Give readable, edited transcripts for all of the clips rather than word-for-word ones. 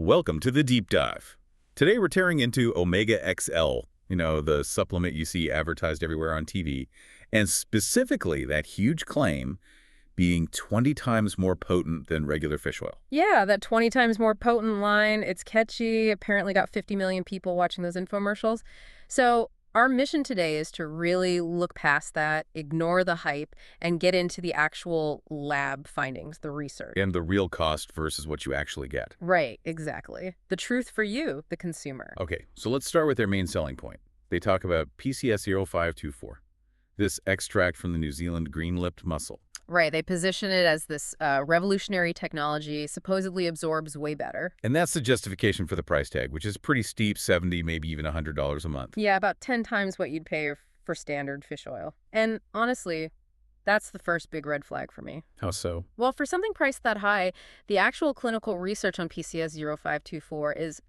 Welcome to the deep dive. Today we're tearing into Omega XL, the supplement you see advertised everywhere on TV, and specifically that huge claim being 20 times more potent than regular fish oil. Yeah, that 20 times more potent line. It's catchy. Apparently got 50 million people watching those infomercials. So our mission today is to really look past that, ignore the hype, and get into the actual lab findings, the research. And the real cost versus what you actually get. Right, exactly. The truth for you, the consumer. Okay, so let's start with their main selling point. They talk about PCS 0524, this extract from the New Zealand green-lipped mussel. Right, they position it as this revolutionary technology, supposedly absorbs way better. And that's the justification for the price tag, which is pretty steep, 70, maybe even $100 a month. Yeah, about 10 times what you'd pay for standard fish oil. And honestly, that's the first big red flag for me. How so? Well, for something priced that high, the actual clinical research on PCS 0524 is,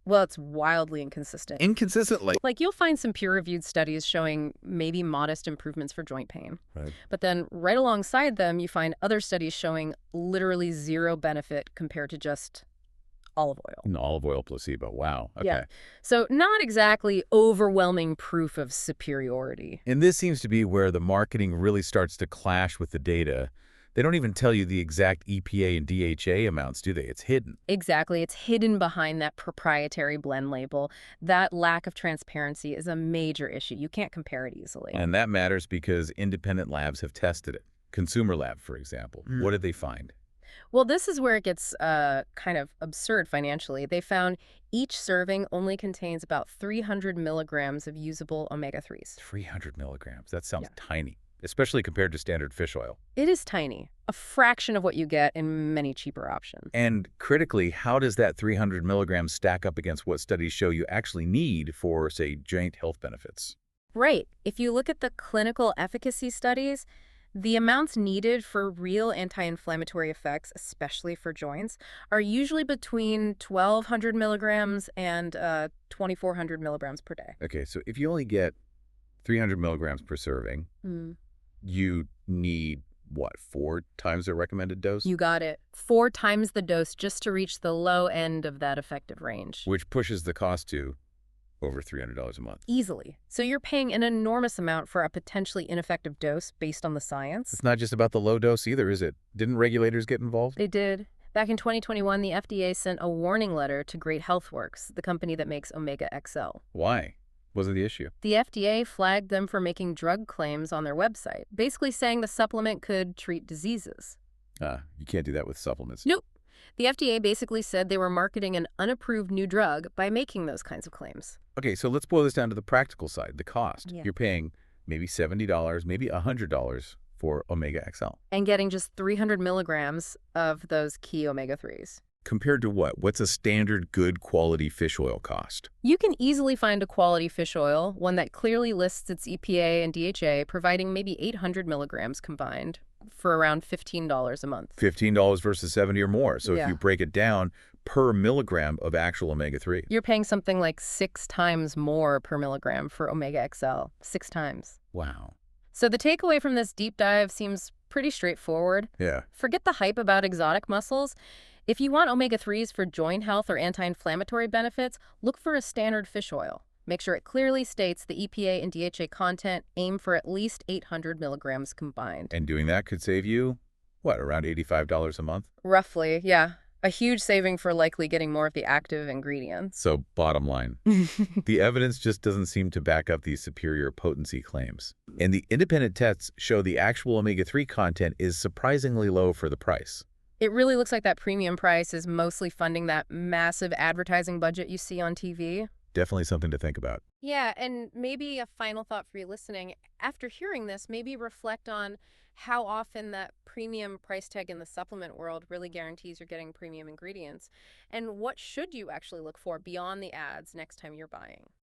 well, it's wildly inconsistent. Inconsistently. Like, you'll find some peer-reviewed studies showing maybe modest improvements for joint pain. Right. But then right alongside them, you find other studies showing literally zero benefit compared to just olive oil. An olive oil placebo. Wow. Okay. Yeah. So not exactly overwhelming proof of superiority. And this seems to be where the marketing really starts to clash with the data. They don't even tell you the exact EPA and DHA amounts, do they? It's hidden. Exactly. It's hidden behind that proprietary blend label. That lack of transparency is a major issue. You can't compare it easily. And that matters because independent labs have tested it. Consumer Lab, for example. What did they find? Well, this is where it gets kind of absurd financially. They found each serving only contains about 300 milligrams of usable omega-3s. 300 milligrams. That sounds Yeah. tiny, especially compared to standard fish oil. It is tiny, a fraction of what you get in many cheaper options. And critically, how does that 300 milligrams stack up against what studies show you actually need for, say, joint health benefits? Right. If you look at the clinical efficacy studies, the amounts needed for real anti-inflammatory effects, especially for joints, are usually between 1,200 milligrams and 2,400 milligrams per day. Okay, so if you only get 300 milligrams per serving, you need, what, 4 times the recommended dose? You got it. 4 times the dose just to reach the low end of that effective range. Which pushes the cost to over $300 a month. Easily. So you're paying an enormous amount for a potentially ineffective dose based on the science. It's not just about the low dose either, is it? Didn't regulators get involved? They did. Back in 2021, the FDA sent a warning letter to Great Healthworks, the company that makes Omega XL. Why? Was it the issue? The FDA flagged them for making drug claims on their website, basically saying the supplement could treat diseases. You can't do that with supplements. Nope. The FDA basically said they were marketing an unapproved new drug by making those kinds of claims. Okay, so let's boil this down to the practical side, the cost. Yeah. You're paying maybe $70, maybe $100 for Omega XL. And getting just 300 milligrams of those key omega-3s. Compared to what? What's a standard good quality fish oil cost? You can easily find a quality fish oil, one that clearly lists its EPA and DHA, providing maybe 800 milligrams combined for around $15 a month. $15 versus 70 or more. So Yeah. if you break it down per milligram of actual omega-3. You're paying something like 6 times more per milligram for Omega XL. 6 times. Wow. So the takeaway from this deep dive seems pretty straightforward. Yeah. Forget the hype about exotic mussels. If you want omega-3s for joint health or anti-inflammatory benefits, look for a standard fish oil. Make sure it clearly states the EPA and DHA content. Aim for at least 800 milligrams combined. And doing that could save you, what, around $85 a month? Roughly, yeah. A huge saving for likely getting more of the active ingredients. So bottom line, the evidence just doesn't seem to back up these superior potency claims. And the independent tests show the actual omega-3 content is surprisingly low for the price. It really looks like that premium price is mostly funding that massive advertising budget you see on TV. Definitely something to think about. Yeah, and maybe a final thought for you listening. After hearing this, maybe reflect on how often that premium price tag in the supplement world really guarantees you're getting premium ingredients. And what should you actually look for beyond the ads next time you're buying?